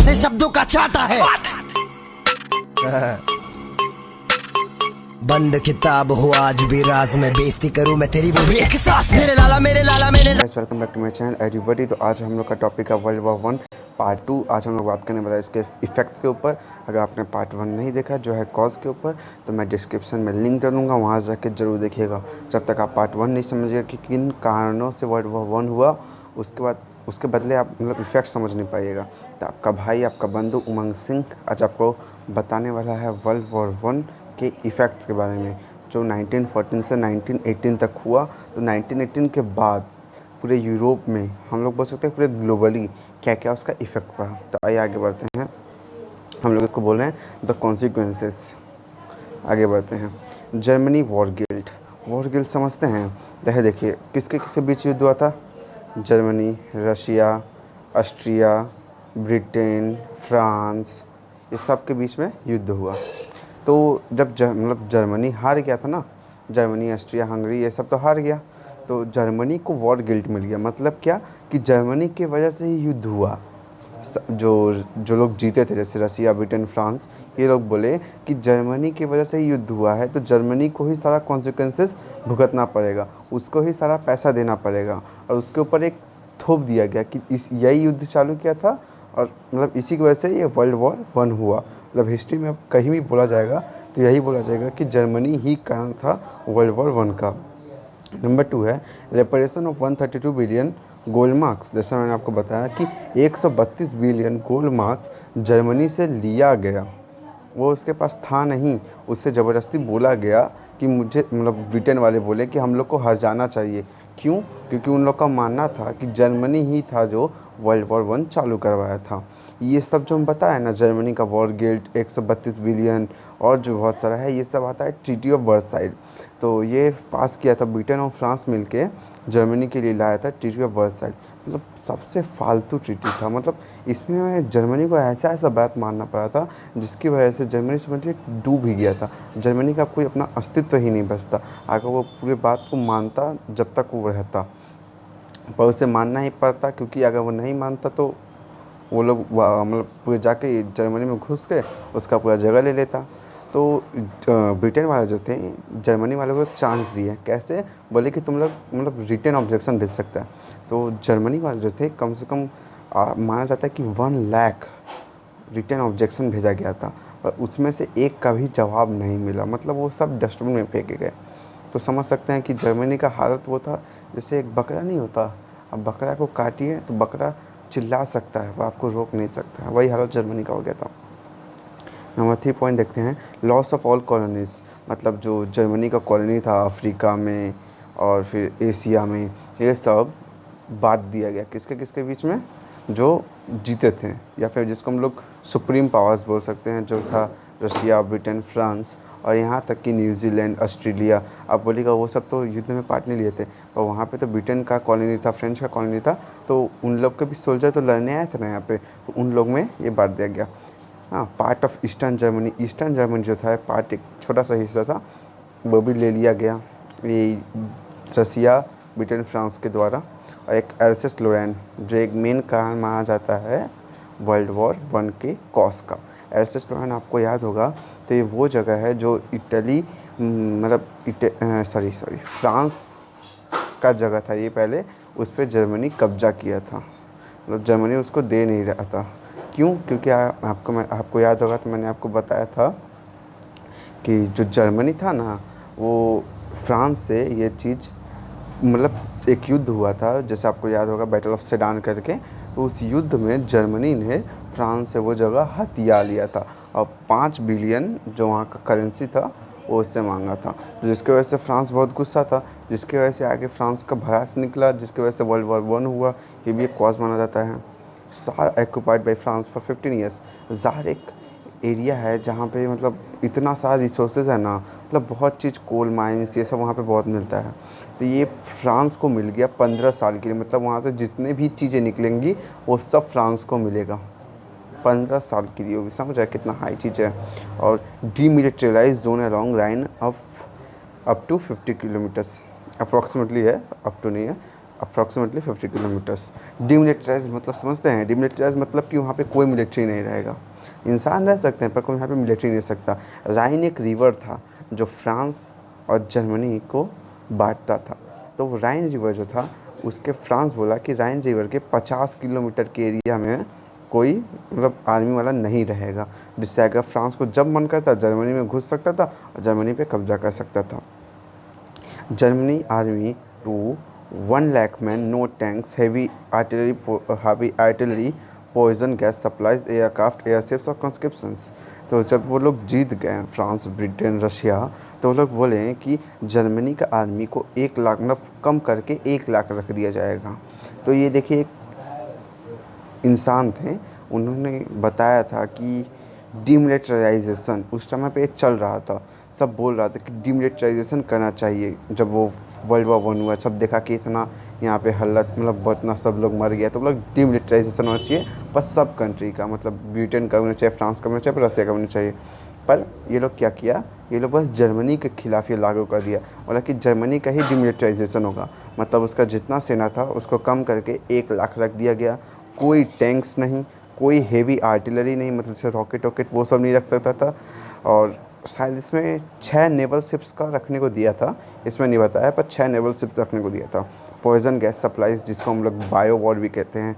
जैसे शब्दों का चाटा है। बंद किताब हो आज भी राज में, बेइज्जती करूं मैं तेरी वो भी एक सांस। मेरे लाला मेरे लाला मेरे welcome back to my channel everybody. तो आज हम लोग का टॉपिक है वर्ल्ड वॉर 1 पार्ट 2। आज हम लोग बात करने वाला है इसके इफेक्ट्स के ऊपर। अगर आपने पार्ट 1 नहीं देखा जो है कॉज के ऊपर, तो मैं डिस्क्रिप्शन में लिंक कर दूँगा, वहाँ जाके जरूर देखिएगा। जब तक आप पार्ट 1 नहीं समझिएगा कि किन कारणों से वर्ल्ड वॉर 1 हुआ, उसके बदले आप मतलब इफेक्ट समझ नहीं पाइएगा। तो आपका भाई, आपका बंधु उमंग सिंह आज आपको बताने वाला है वर्ल्ड वॉर 1 के इफ़ेक्ट्स के बारे में, जो 1914 से 1918 तक हुआ। तो 1918 के बाद पूरे यूरोप में, हम लोग बोल सकते हैं पूरे ग्लोबली, क्या क्या उसका इफ़ेक्ट पड़ा। तो आइए आगे बढ़ते हैं। हम लोग इसको बोल रहे हैं द कॉन्सिक्वेंसेस। आगे बढ़ते हैं। जर्मनी वॉर गिल्ट समझते हैं? देखिए किसके किसके बीच युद्ध हुआ था। Germany, Russia, Austria, Britain, France, ये सब के बीच में युद्ध हुआ। तो जब मतलब जर्मनी हार गया था ना, जर्मनी, ऑस्ट्रिया, हंगरी, ये सब तो हार गया, तो जर्मनी को वॉर गिल्ट मिल गया। मतलब क्या कि जर्मनी की वजह से ही युद्ध हुआ। जो जो लोग जीते थे, जैसे रसिया, ब्रिटेन, फ्रांस, ये लोग बोले कि जर्मनी की वजह से ही युद्ध हुआ है, तो जर्मनी को ही सारा कॉन्सिक्वेंसेस भुगतना पड़ेगा, उसको ही सारा पैसा देना पड़ेगा। और उसके ऊपर एक थोप दिया गया कि यही युद्ध चालू किया था, और मतलब इसी की वजह से ये वर्ल्ड वॉर 1 हुआ। मतलब हिस्ट्री में अब कहीं भी बोला जाएगा तो यही बोला जाएगा कि जर्मनी ही कारण था वर्ल्ड वॉर 1 का। नंबर 2 है reparation of 132 billion gold marks. जैसा मैंने आपको बताया कि 132 बिलियन गोल्ड मार्क्स जर्मनी से लिया गया। वो उसके पास था नहीं, उससे ज़बरदस्ती बोला गया कि मुझे, मतलब ब्रिटेन वाले बोले कि हम लोग को हर जाना चाहिए। क्यों? क्योंकि उन लोग का मानना था कि जर्मनी ही था जो वर्ल्ड वॉर 1 चालू करवाया था। ये सब जो हम बताया ना, जर्मनी का वॉर गिल्ट, 132 बिलियन और जो बहुत सारा है, ये सब आता है ट्रीटी ऑफ वर्साइड। तो ये पास किया था ब्रिटेन और फ्रांस मिलके, जर्मनी के लिए लाया था ट्रीटी ऑफ वर्साइड। मतलब सबसे फालतू ट्रीटी था। मतलब इसमें जर्मनी को ऐसा ऐसा बात मानना पड़ा था जिसकी वजह से जर्मनी समझिए डूब ही गया था। जर्मनी का कोई अपना अस्तित्व ही नहीं बचता अगर वो पूरे बात को मानता जब तक वो रहता, पर उसे मानना ही पड़ता, क्योंकि अगर वो नहीं मानता तो वो लोग मतलब पूरे जाके जर्मनी में घुस के उसका पूरा जगह ले लेता। तो ब्रिटेन वाले जो थे जर्मनी वाले को चांस दिए। कैसे? बोले कि तुम लोग मतलब रिटन ऑब्जेक्शन भेज सकता है। तो जर्मनी वाले जो थे कम से कम माना जाता है कि 1 लाख रिटन ऑब्जेक्शन भेजा गया था, पर उसमें से एक का भी जवाब नहीं मिला। मतलब वो सब डस्टबिन में फेंके गए। तो समझ सकते हैं कि जर्मनी का हालत वो था जैसे एक बकरा नहीं होता, अब बकरा को काटिए तो बकरा चिल्ला सकता है, वो आपको रोक नहीं सकता है। वही हालत जर्मनी का हो गया था। नंबर 3 पॉइंट देखते हैं, लॉस ऑफ ऑल कॉलोनीज। मतलब जो जर्मनी का कॉलोनी था अफ्रीका में और फिर एशिया में, ये सब बांट दिया गया किसके किसके बीच में, जो जीते थे, या फिर जिसको हम लोग सुप्रीम पावर्स बोल सकते हैं, जो था रशिया, ब्रिटेन, फ्रांस, और यहाँ तक कि न्यूजीलैंड, ऑस्ट्रेलिया। अब बोलिएगा वो सब तो युद्ध में पार्ट नहीं लिए थे, और वहाँ पे तो ब्रिटेन का कॉलोनी था, फ्रेंच का कॉलोनी था, तो उन लोग के भी सोल्जर तो लड़ने आए थे ना यहाँ पे, तो उन लोग में ये बांट दिया गया। हाँ, पार्ट ऑफ ईस्टर्न जर्मनी जो था, पार्ट एक छोटा सा हिस्सा था, वो भी ले लिया गया ये रसिया, ब्रिटेन, फ्रांस के द्वारा। और एक एल्सेस लोरेन, जो एक मेन कारण माना जाता है वर्ल्ड वॉर 1 के कॉज का। एल्सेस लोरेन आपको याद होगा, तो ये वो जगह है जो इटली, मतलब फ्रांस का जगह था ये पहले, उस पर जर्मनी कब्जा किया था। मतलब जर्मनी उसको दे नहीं रहा था। क्यों? क्योंकि आपको याद होगा, तो मैंने आपको बताया था कि जो जर्मनी था ना, वो फ्रांस से ये चीज़, मतलब एक युद्ध हुआ था, जैसे आपको याद होगा बैटल ऑफ सेडान करके, तो उस युद्ध में जर्मनी ने फ्रांस से वो जगह हथिया लिया था, और 5 बिलियन जो वहाँ का करेंसी था वो उससे मांगा था, जिसकी वजह से फ्रांस बहुत गुस्सा था, जिसकी वजह से आगे फ्रांस का भड़ास निकला, जिसकी वजह से वर्ल्ड वॉर 1 हुआ। ये भी एक कॉज माना जाता है। सार occupied by France for 15 years. Jar एक एरिया है जहाँ पे मतलब इतना सारा रिसोर्सेज है ना, मतलब बहुत चीज़, कोल माइंस, ये सब वहाँ पे बहुत मिलता है। तो ये फ्रांस को मिल गया 15 साल के लिए। मतलब वहाँ से जितने भी चीज़ें निकलेंगी वो सब फ्रांस को मिलेगा 15 साल के लिए। वो भी समझ रहा है कितना हाई चीज़ है। और demilitarize zone along Rhine up to 50 kilometres approximately है, अप टू नहीं है, अप्रॉक्सीमेटली 50 किलोमीटर्स। डीमिलिटराइज मतलब समझते हैं? डीमिलिटराइज मतलब कि वहाँ पे कोई मिलिट्री नहीं रहेगा। इंसान रह सकते हैं पर कोई यहाँ पे मिलिट्री नहीं रह सकता। राइन एक रिवर था जो फ्रांस और जर्मनी को बांटता था। तो वो राइन रिवर जो था उसके फ्रांस बोला कि राइन रिवर के 50 किलोमीटर के एरिया में कोई मतलब आर्मी वाला नहीं रहेगा, जिससे अगर फ्रांस को जब मन करता जर्मनी में घुस सकता था और जर्मनी पे कब्जा कर सकता था। Germany army to 1 lakh men, no tanks, heavy artillery, poison gas supplies, aircraft, airships और conscriptions। तो जब वो लोग जीत गए फ्रांस, ब्रिटेन, रशिया, तो वो लोग बोले कि जर्मनी का आर्मी को 1 लाख मतलब कम करके 1 लाख रख दिया जाएगा। तो ये देखिए एक इंसान थे, उन्होंने बताया था कि डीमिलिटराइजेशन उस समय पे चल रहा था। सब बोल रहा था कि डीमिलिटराइजेशन करना चाहिए। जब वो वर्ल्ड वॉर 1 हुआ, सब देखा कि इतना यहाँ पे हल्ला मतलब इतना सब लोग मर गया, तो लोग डीमिलिटराइजेशन होना चाहिए पर सब कंट्री का, मतलब ब्रिटेन का भी होना चाहिए, फ्रांस का भी होना चाहिए, रशिया का भी होना चाहिए। पर ये लोग क्या किया, ये लोग बस जर्मनी के खिलाफ ये लागू कर दिया, बोला कि जर्मनी का ही डीमिलिटराइजेशन होगा। मतलब उसका जितना सेना था उसको कम करके 1 लाख रख दिया गया। कोई टैंक्स नहीं, कोई हेवी आर्टिलरी नहीं, मतलब जैसे रॉकेट वॉकेट वो सब नहीं रख सकता था। और शायद इसमें 6 नेवल शिप्स का रखने को दिया था, इसमें नहीं बताया पर 6 नेवल शिप्स रखने को दिया था। पॉइजन गैस सप्लाईज जिसको हम लोग बायो वॉर भी कहते हैं,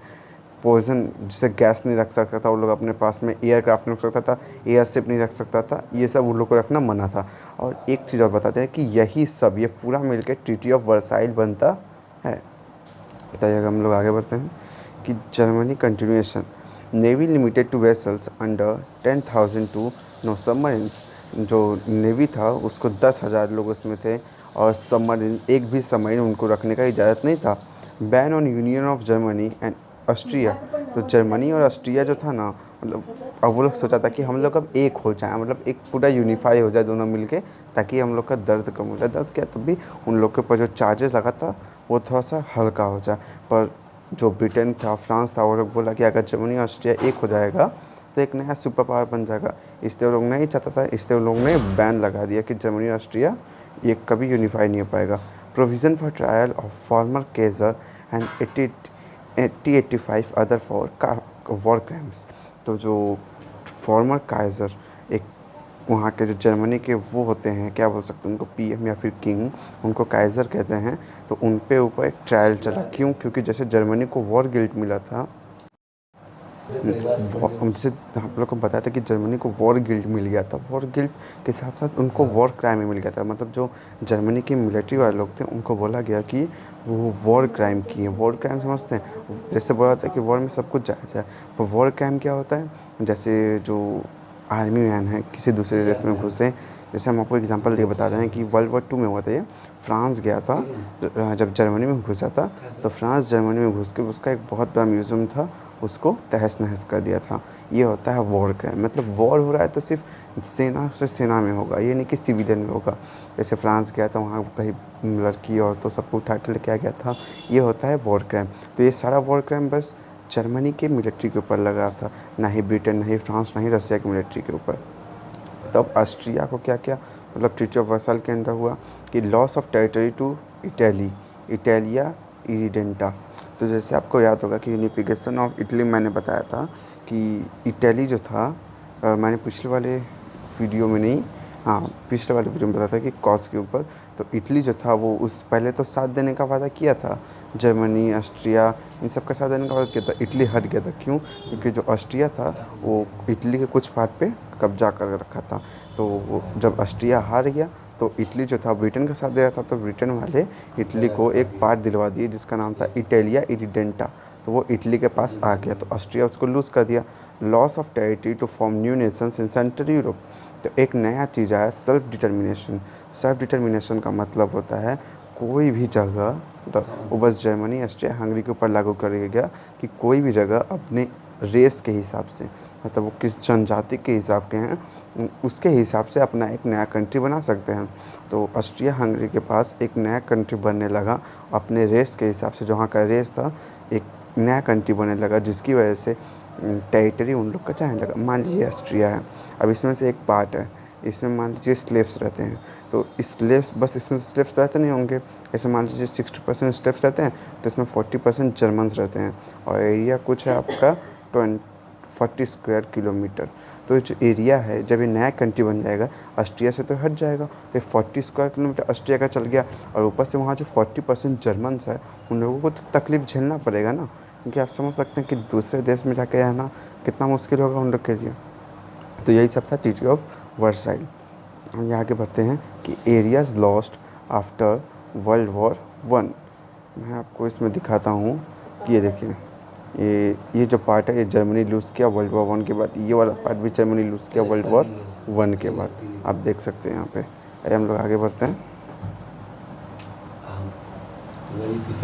पॉइजन जिसे गैस नहीं रख सकता था वो लोग अपने पास में, एयरक्राफ्ट नहीं रख सकता था, एयरशिप नहीं रख सकता था, ये सब उन लोग को रखना मना था। और एक चीज़ और बताते हैं कि यही सब ये पूरा मिलकर ट्रीटी ऑफ वर्साइल बनता है। बताइए अगर हम लोग आगे बढ़ते हैं कि Germany continuation, navy limited to vessels under 10,000 to no submarines. जो नेवी था उसको 10,000 लोग उसमें थे और सबमरीन एक भी सबमरीन उनको रखने का इजाज़त नहीं था। Ban on union of Germany and Austria. तो जर्मनी और ऑस्ट्रिया जो था ना, मतलब अब वो लोग सोचा था कि हम लोग अब एक हो जाए, मतलब एक पूरा यूनिफाई हो जाए दोनों मिलके, ताकि हम लोग का दर्द कम हो जाए। दर्द क्या, तब भी उन लोग के ऊपर जो चार्जेस लगा था वो थोड़ा सा हल्का हो जाए। पर जो ब्रिटेन था, फ्रांस था, वो लोग बोला कि अगर जर्मनी और ऑस्ट्रिया एक हो जाएगा तो एक नया सुपर पावर बन जाएगा। इसलिए वो लोग नहीं चाहता था, इसलिए वो लोग ने बैन लगा दिया कि जर्मनी और ऑस्ट्रिया ये कभी यूनिफाई नहीं हो पाएगा। Provision for trial of former Kjær and 85 other for war crimes. तो जो फॉर्मर काइज़र, एक वहाँ के जो जर्मनी के वो होते हैं, क्या बोल सकते हैं उनको, पीएम या फिर किंग, उनको काइज़र कहते हैं। तो उन पे ऊपर एक ट्रायल चला, क्यों? क्योंकि जैसे जर्मनी को वॉर गिल्ट मिला था, जैसे हम लोग को बताया था कि जर्मनी को वॉर गिल्ट मिल गया था, वॉर गिल्ट के साथ साथ उनको वॉर क्राइम भी मिल गया था। मतलब जो जर्मनी के मिलिट्री वाले लोग थे उनको बोला गया कि वो वॉर क्राइम किए। वॉर क्राइम समझते हैं? जैसे बोला था कि वॉर में सब कुछ जायज़ है, पर वॉर क्राइम क्या होता है? जैसे जो आर्मी मैन है किसी दूसरे देश में घुसे, जैसे हम आपको एग्जांपल दे बता रहे हैं कि वर्ल्ड वॉर 2 में हुआ था ये। फ्रांस गया था, जब जर्मनी में घुसा था तो फ्रांस जर्मनी में घुस के उसका एक बहुत बड़ा म्यूज़ियम था, उसको तहस नहस कर दिया था। ये होता है वॉर क्राइम। मतलब वॉर हो रहा है तो सिर्फ सेना से सेना में होगा, ये नहीं कि सिविलियन में होगा। जैसे फ्रांस गया था, वहाँ कहीं लड़की औरतों सबको उठा के लेके आ गया था, ये होता है वॉर क्राइम। तो ये सारा वॉर क्राइम बस जर्मनी के मिलिट्री के ऊपर लगा था, ना ही ब्रिटेन, ना ही फ्रांस, ना ही रसिया के मिलिट्री के ऊपर। तब ऑस्ट्रिया को क्या क्या मतलब ट्रीटी ऑफ वर्साइल के अंदर हुआ कि loss of territory to Italy, Italia irredenta. तो जैसे आपको याद होगा कि यूनिफिकेशन ऑफ इटली मैंने बताया था कि इटली जो था, मैंने पिछले वाले वीडियो में नहीं, हाँ पिछले वाले वीडियो में बताया था कि कॉज के ऊपर। तो इटली जो था वो उस पहले तो साथ देने का वादा किया था, जर्मनी, ऑस्ट्रिया इन सब का साथ देने का वादा किया था। इटली हट गया था, क्यों? क्योंकि जो ऑस्ट्रिया था वो इटली के कुछ पार्ट पे कब्जा कर रखा था। तो जब ऑस्ट्रिया हार गया तो इटली जो था ब्रिटेन का साथ दे रहा था, तो ब्रिटेन वाले इटली को एक पार्ट दिलवा दिए जिसका नाम था इटालिया इरिडेंटा। तो वो इटली के पास आ गया, तो ऑस्ट्रिया उसको लूज़ कर दिया। Loss of territory to form new nations in central Europe. तो एक नया चीज़ आया, सेल्फ डिटर्मिनेशन। सेल्फ डिटर्मिनेशन का मतलब होता है कोई भी जगह, वो बस जर्मनी, ऑस्ट्रिया, हंगरी के ऊपर लागू कर गया कि कोई भी जगह अपने रेस के हिसाब से, मतलब वो किस जनजाति के हिसाब के हैं उसके हिसाब से अपना एक नया कंट्री बना सकते हैं। तो ऑस्ट्रिया हंगरी के पास एक नया कंट्री बनने लगा अपने रेस के हिसाब से, जहाँ का रेस था एक नया कंट्री बनने लगा, जिसकी वजह से टेरिटरी उन लोग का चाहने लगा। मान लीजिए ऑस्ट्रिया है, अब इसमें से एक पार्ट है इसमें मान लीजिए स्लेव्स रहते हैं, तो स्लेव्स बस इसमें स्लेव्स रहते नहीं होंगे, ऐसे मान लीजिए 60% स्लेव्स रहते हैं, तो इसमें 40% जर्मन्स रहते हैं। और एरिया कुछ है आपका 40 स्क्वायर किलोमीटर। तो ये जो एरिया है, जब ये नया कंट्री बन जाएगा, ऑस्ट्रिया से तो हट जाएगा, तो 40 स्क्वायर किलोमीटर ऑस्ट्रिया का चल गया, और ऊपर से वहाँ जो 40% जर्मन्स है, उन लोगों को तो तकलीफ झेलना पड़ेगा ना, क्योंकि आप समझ सकते हैं कि दूसरे देश में जाके रहना कितना मुश्किल होगा उन लोग के लिए। तो यही सब था ट्रीटी ऑफ वर्साइल। हम यहाँ आगे बढ़ते हैं कि areas lost after world war one. मैं आपको इसमें दिखाता हूँ कि ये देखिए, ये जो पार्ट है, ये जर्मनी लूज़ किया वर्ल्ड वॉर वन के बाद, ये वाला पार्ट भी जर्मनी लूज़ किया वर्ल्ड वॉर वन के बाद। आप देख सकते हैं यहाँ पे। अरे हम लोग आगे बढ़ते हैं।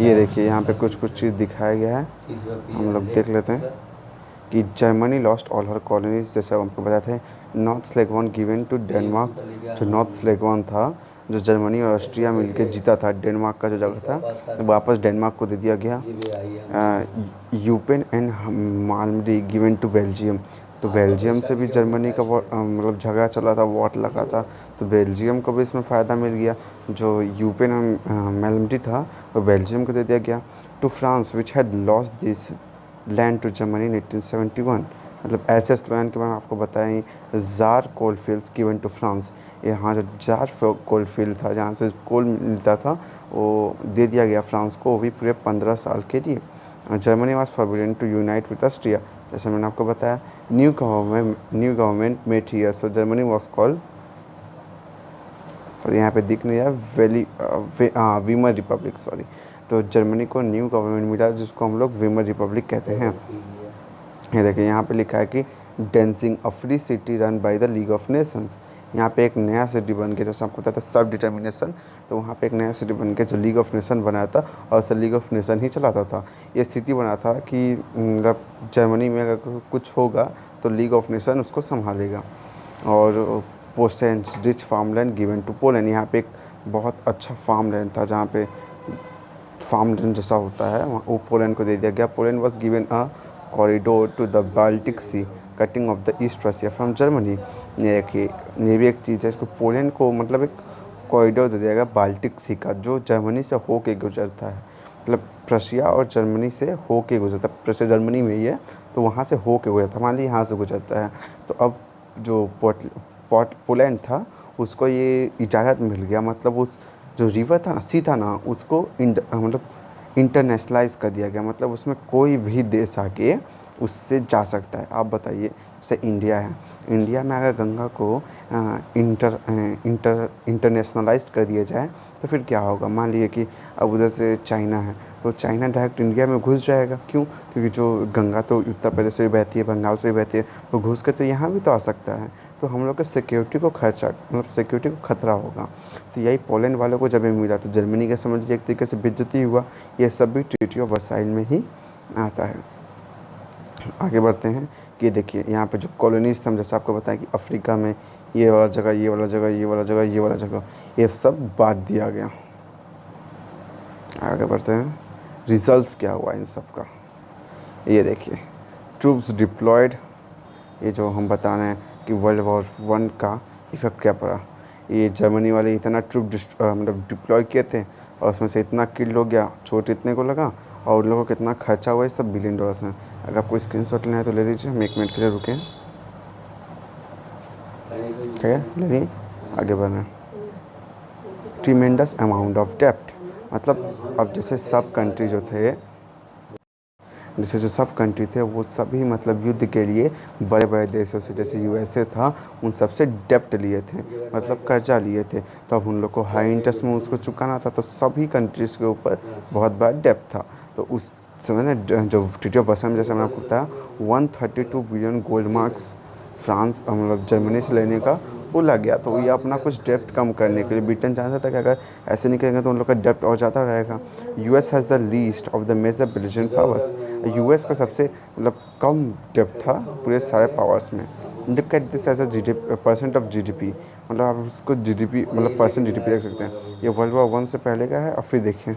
ये देखिए यहाँ पे कुछ कुछ चीज़ दिखाया गया है, हम लोग देख लेते हैं कि जर्मनी लॉस्ट ऑल हर कॉलोनीज, जैसे हमको बताते थे, नॉर्थ स्लेगवान गिवन टू डेनमार्क। जो नॉर्थ स्लेगवान था, जो जर्मनी और ऑस्ट्रिया मिलकर जीता था, डेनमार्क का जो जगह था, वापस डेनमार्क को दे दिया गया। Eupen and Malmedy given to Belgium. तो बेल्जियम से भी जर्मनी का मतलब झगड़ा चला था, वॉर लगा था, तो बेल्जियम को भी इसमें फ़ायदा मिल गया। जो यूपेन एंड मालमडी था, वो बेल्जियम को दे दिया गया। To France which had lost this land to Germany in 1871। मतलब एल्सेस लैंड के बारे में आपको बताएं, Saar coal fields given to France. यहाँ जो जार कोल फील्ड था, जहाँ से कोल मिलता था, वो दे दिया गया फ्रांस को, वो भी पूरे 15 साल के लिए। Germany was forbidden to unite with Austria, जैसे मैंने आपको बताया। New government met here, so Germany was called, sorry यहाँ पे दिख नहीं है, वीमर रिपब्लिक, सॉरी। तो जर्मनी को न्यू गवर्नमेंट मिला, जिसको हम लोग वीमर रिपब्लिक कहते हैं। ये देखिए यहाँ पे लिखा है कि dancing a free city run by the league of Nations. यहाँ पे एक नया सिटी बन के, जैसे आपको पता था सब डिटर्मिनेशन, तो वहाँ पे एक नया सिटी बन के जो लीग ऑफ नेशन बनाया था, और उसे लीग ऑफ नेशन ही चलाता था। ये सिटी बना था कि मतलब जर्मनी में अगर कुछ होगा तो लीग ऑफ नेशन उसको संभालेगा। और Posen's rich farmland given to Poland, यहाँ पे एक बहुत अच्छा फार्म लैंड था, जहाँ पे फार्म लैंड जैसा होता है, वो पोलैंड को दे दिया गया। Poland was given a corridor to the Baltic sea cutting off the east Russia from Germany. ये भी एक चीज़ है, इसको पोलैंड को मतलब एक कॉरिडोर दे दिया गया बाल्टिक सी का, जो जर्मनी से हो के गुजरता है। मतलब रशिया और जर्मनी से हो के गुजरता है, रशिया जर्मनी में ही है, तो वहाँ से हो के गुजरता है, मान लीजिए यहाँ से गुजरता है। तो अब जो पोलैंड था, उसको ये इजाज़त मिल गया, मतलब उस जो रिवर था ना, सी था ना, उसको मतलब इंटरनेशनलाइज कर दिया गया, मतलब उसमें कोई भी देश आके उससे जा सकता है। आप बताइए, जैसे इंडिया है, इंडिया में अगर गंगा को इंटरनेशनलाइज कर दिया जाए, तो फिर क्या होगा? मान लीजिए कि अब उधर से चाइना है, तो चाइना डायरेक्ट इंडिया में घुस जाएगा। क्यों? क्योंकि जो गंगा तो उत्तर प्रदेश से भी बहती है, बंगाल से भी बहती है, तो घुस के तो यहाँ भी तो आ सकता है। तो हम लोग के सिक्योरिटी को खर्चा, मतलब सिक्योरिटी को खतरा होगा। तो यही पोलैंड वालों को जब ये मिला, तो जर्मनी का समझ लीजिए एक तरीके से बेइज्जती हुआ। ये सब भी ट्रीटी ऑफ वर्साइल में ही आता है। आगे बढ़ते हैं कि देखिए यहाँ पे जो कॉलोनीज थे, हम जैसे आपको बताएं कि अफ्रीका में ये वाला जगह, ये वाला जगह, ये वाला जगह, ये वाला जगह, ये सब बांट दिया गया। आगे बढ़ते हैं, रिजल्ट्स क्या हुआ इन सब का। ये देखिए, ट्रूप्स डिप्लॉयड, ये जो हम बता रहे हैं कि वर्ल्ड वॉर वन का इफेक्ट क्या पड़ा। ये जर्मनी वाले इतना ट्रूप मतलब डिप्लॉय किए थे, और उसमें से इतना किल हो गया, चोट इतने को लगा, और उन लोगों को कितना खर्चा हुआ, ये सब बिलियन डॉलर्स में। अगर आपको स्क्रीनशॉट लेना है तो ले लीजिए, हम 1 मिनट के लिए रुकें। ठीक है, ले लीजिए, आगे बढ़ना। ट्रीमेंडस अमाउंट ऑफ डेप्ट, मतलब अब जैसे सब कंट्री जो थे, जैसे जो सब कंट्री थे, वो सभी मतलब युद्ध के लिए बड़े बड़े देशों से, जैसे यूएसए था, उन सब से डेप्ट लिए थे, मतलब कर्जा लिए थे। तो अब उन लोग को हाई इंटरेस्ट में उसको चुकाना था, तो सभी कंट्रीज़ के ऊपर बहुत बड़ा डेप्ट था। तो उस समय ना जो ट्रीटी ऑफ वर्साइल में, जैसे मैंने आपको बताया, 132 बिलियन गोल्ड मार्क्स फ्रांस मतलब जर्मनी से लेने का बोला गया। तो ये अपना कुछ डेप्ट कम करने के लिए, ब्रिटेन चाहता था कि अगर ऐसे नहीं करेंगे तो उन लोग का डेप्ट और ज़्यादा रहेगा। US has the least of the major billion powers, US का सबसे मतलब कम डेप्ट था पूरे सारे पावर्स में। Look at this as a percent of GDP, मतलब आप उसको जीडीपी मतलब परसेंट जीडीपी देख सकते हैं। ये वर्ल्ड वॉर वन से पहले का है, और फिर देखिए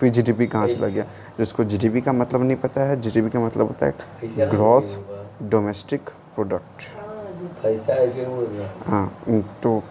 फिर जीडीपी कहाँ चला गया। जिसको जीडीपी का मतलब नहीं पता है, जीडीपी का मतलब होता है ग्रॉस डोमेस्टिक प्रोडक्ट। पैसा ऐसे बोल रहा हाँ तो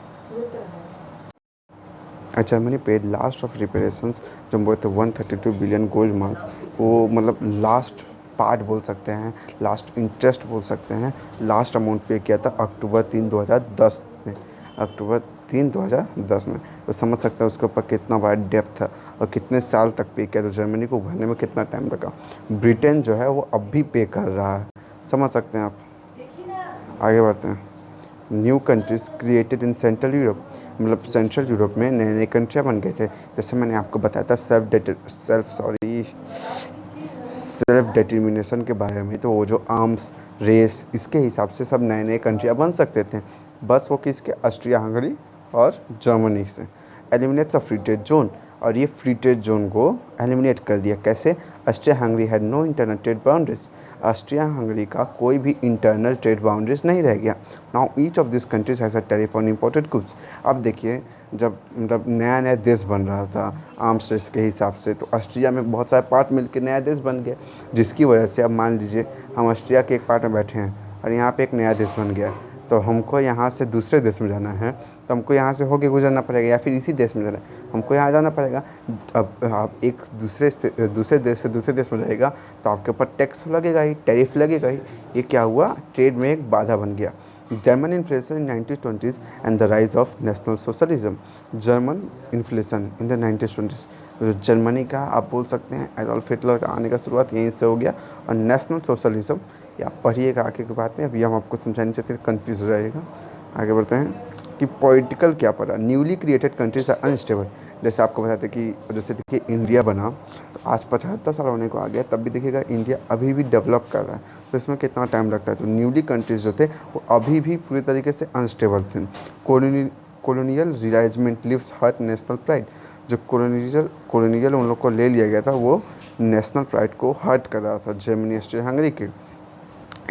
जर्मनी पेड लास्ट ऑफ रिपेरेशंस जो बोले थे 132 बिलियन गोल्ड मार्क्स, वो मतलब लास्ट पार्ट बोल सकते हैं, लास्ट इंटरेस्ट बोल सकते हैं, लास्ट अमाउंट पे किया था अक्टूबर 3 2010 में, अक्टूबर 3 2010 में। तो समझ सकते हैं उसके ऊपर कितना बड़ा डेप्थ था और कितने साल तक पे किया, तो जर्मनी को भरने में कितना टाइम लगा। ब्रिटेन जो है वो अब भी पे कर रहा है, समझ सकते हैं आप। आगे बढ़ते हैं। New countries created in central Europe, मतलब सेंट्रल यूरोप में नए नए कंट्रियाँ बन गए थे। जैसे मैंने आपको बताया था सेल्फ डिटर्मिनेशन के बारे में, तो वो जो आर्म्स रेस इसके हिसाब से सब नए नए कंट्रियाँ बन सकते थे। बस वो किसके, ऑस्ट्रिया हंगरी और जर्मनी से। Eliminates a free trade zone, और ये फ्री ट्रेड जोन को एलिमिनेट कर दिया। कैसे? Austria Hungary had no internal trade boundaries, Austria Hungary का कोई भी इंटरनल ट्रेड बाउंड्रीज नहीं रह गया। Now each of this countries has a tariff on imported goods. अब देखिए, जब मतलब नया नया देश बन रहा था आर्म्स रेस के हिसाब से, तो ऑस्ट्रिया में बहुत सारे पार्ट मिलकर नया देश बन गया, जिसकी वजह से अब मान लीजिए हम ऑस्ट्रिया के एक पार्ट में बैठे हैं और यहाँ पे एक नया देश बन गया, तो हमको यहाँ से दूसरे देश में जाना है, तो हमको यहाँ से होके गुजरना पड़ेगा, या फिर इसी देश में जाना है हमको यहाँ जाना पड़ेगा। अब आप एक दूसरे देश से दूसरे देश में जाएगा तो आपके ऊपर टैक्स लगेगा ही, टैरिफ लगेगा ही। ये क्या हुआ, ट्रेड में एक बाधा बन गया। German inflation in 1920s and the rise of national socialism. German inflation in the 1920s, Germany का आप बोल सकते हैं एडोल्फ हिटलर का आने का शुरुआत यहीं से हो गया। और नेशनल सोशलिज्म, या आप पढ़िएगा आगे की बात में, अभी हम आपको समझाने चाहते हैं, कन्फ्यूज हो जाएगा। आगे बढ़ते हैं कि पॉलिटिकल क्या पड़ा। Newly created countries are unstable. जैसे आपको बताते कि जैसे देखिए इंडिया बना तो आज 75 साल होने को आ गया, तब भी देखिएगा इंडिया अभी भी डेवलप कर रहा है, तो इसमें कितना टाइम लगता है। तो न्यूली कंट्रीज जो थे वो अभी भी पूरी तरीके से अनस्टेबल थे। Colonial realignment leaves hurt national pride. जो कॉलोनियल उन लोग को ले लिया गया था वो नेशनल प्राइड को हर्ट कर रहा था, जर्मनी ऑस्ट्रिया हंगरी के।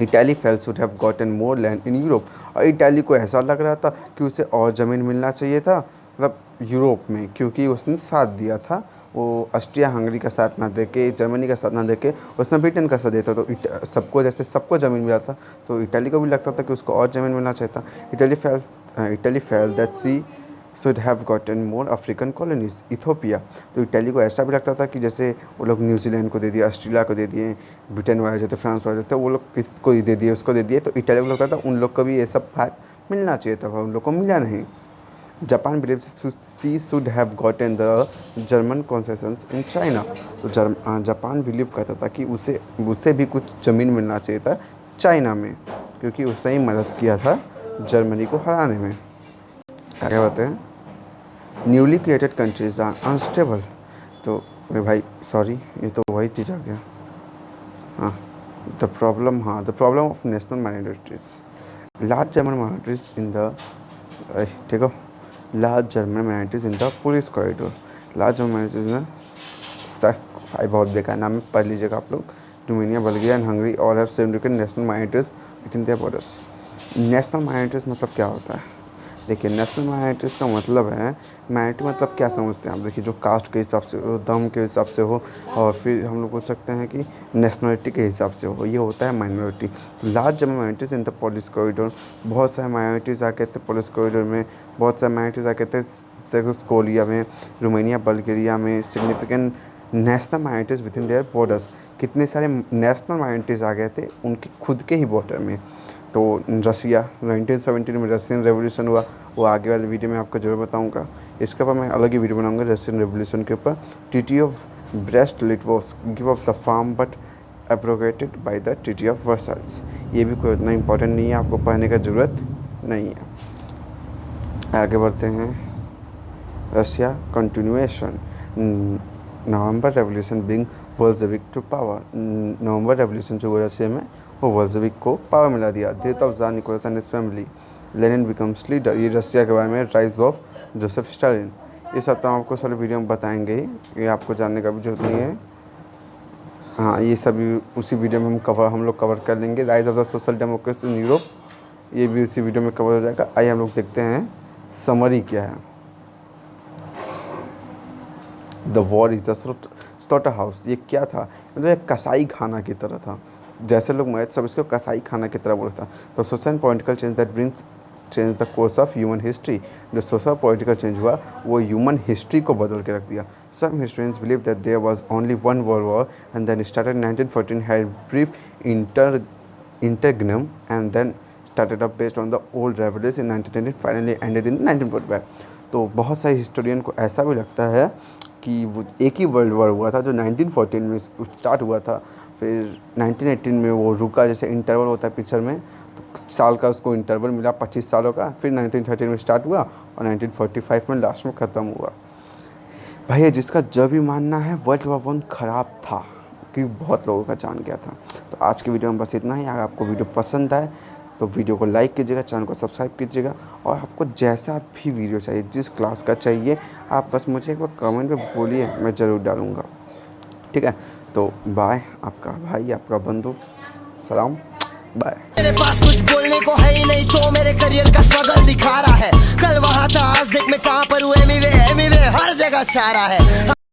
Italy fails would have gotten more land in Europe. और इटली को ऐसा लग रहा था कि उसे और ज़मीन मिलना चाहिए था, मतलब यूरोप में, क्योंकि उसने साथ दिया था, वो ऑस्ट्रिया हंगरी का साथ ना देके, जर्मनी का साथ ना देके उसने ब्रिटेन का साथ दिया था। तो सबको जैसे सबको ज़मीन मिला था, तो इटली को भी लगता था कि उसको और ज़मीन मिलना चाहिए था। Italy felt that she should have gotten more African colonies Ethiopia. तो इटली को ऐसा भी लगता था कि जैसे वो लोग न्यूजीलैंड को दे दिया, ऑस्ट्रेलिया को दे दिए, ब्रिटेन वाले जो थे, फ्रांस वाले थे, वो लोग किसको ही दे दिए, उसको दे दिए, तो इटली को लगता था उन लोग को भी ये सब पार्ट मिलना चाहिए था, उन लोग को मिला नहीं। Japan believes she should have gotten the German concessions in China. तो जापान बिलीव करता था कि उसे भी कुछ ज़मीन मिलना चाहिए था चाइना में, क्योंकि उसने ही मदद किया था जर्मनी को हराने में। क्या बताते हैं, newly created countries are unstable. तो अरे भाई सॉरी, ये तो वही चीज़ आ गया। हाँ, the problem of national minorities. Large German minorities in the ठीक हो, large German minorities in the police corridor. Large German minorities में भाई बहुत बेकार नाम है, पढ़ लीजिएगा आप लोग। Romania, Bulgaria and Hungary all have significant national minorities with in their borders. National minorities मतलब क्या होता है? देखिए, नेशनल माइनॉरिटीज़ का मतलब है, माइनॉरिटी मतलब क्या समझते हैं आप? देखिए, जो कास्ट के हिसाब से हो, धर्म के हिसाब से हो, और फिर हम लोग बोल सकते हैं कि नेशनलिटी के हिसाब से हो, ये होता है माइनॉरिटी। तो large German minorities in the police corridor, बहुत सारे माइनॉरिटीज़ आ गए थे पुलिस कॉरिडोर में, बहुत सारे माइनॉरिटीज़ आ गए थे सेक्सोस्कोलिया में, रोमानिया, बल्गेरिया में। Significant national minorities with in their borders, कितने सारे नेशनल माइनॉरिटीज़ आ गए थे उनके खुद के ही बॉर्डर में। तो रसिया 1917 में रशियन रेवोल्यूशन हुआ, वो आगे वाले वीडियो में आपको जरूर बताऊंगा। इसके ऊपर मैं अलग ही वीडियो बनाऊंगा रशियन रेवोल्यूशन के ऊपर। Treaty of Brest Litovsk give up the farm but abrogated by the treaty of Versailles. ये भी कोई उतना इंपॉर्टेंट नहीं है, आपको पढ़ने का ज़रूरत नहीं है। आगे बढ़ते हैं। Russia continuation. November revolution bring Bolshevik to power. November revolution जो हुआ रशिया में, वो बोल्शेविक को पावर मिला दिया। Death of tsar Nicholas and his family, Lenin becomes leader. ये रशिया के बारे में, राइज ऑफ जोसेफ स्टालिन। ये सब तो आपको सारे वीडियो में बताएंगे ही, ये आपको जानने का भी जरूरत नहीं है। हाँ, ये सभी उसी वीडियो में हम लोग कवर कर लेंगे। Rise of the social democracy in Europe, ये भी उसी वीडियो में कवर हो जाएगा। आइए हम लोग देखते हैं समरी क्या है। The war is the slaughter house. ये क्या था? मतलब एक कसाई खाना की तरह था। जैसे लोग मरे सब इसको कसाई खाना की तरह बोलता। तो social and political change that brings change the course of human history, जो सोशल पॉलिटिकल चेंज हुआ वो ह्यूमन हिस्ट्री को बदल के रख दिया। Some historians believe that there was only one world war and then started 1914 had brief interregnum and then started up based on the old rivalries in 1918 finally ended in 1945। तो बहुत सारे historian को ऐसा भी लगता है कि वो एक ही वर्ल्ड वॉर हुआ था जो 1914 में स्टार्ट हुआ था, फिर 1918 में वो रुका, जैसे इंटरवल होता है पिक्चर में, तो साल का उसको इंटरवल मिला 25 सालों का, फिर 1913 में स्टार्ट हुआ और 1945 में लास्ट में ख़त्म हुआ। भाई जिसका जब भी मानना है वर्ल्ड वॉर 1 ख़राब था कि बहुत लोगों का जान गया था। तो आज की वीडियो में बस इतना ही। अगर आपको वीडियो पसंद आए तो वीडियो को लाइक कीजिएगा, चैनल को सब्सक्राइब कीजिएगा, और आपको जैसा भी वीडियो चाहिए, जिस क्लास का चाहिए, आप बस मुझे एक बार कमेंट में बोलिए, मैं ज़रूर डालूँगा। ठीक है, तो बाय, आपका भाई, आपका बंधु, सलाम, बाय। मेरे पास कुछ बोलने को है ही नहीं तो मेरे करियर का स्ट्रगल दिखा रहा है। कल वहाँ था, आज देख मैं कहाँ पर हूँ, एनीवे हर जगह छा रहा है।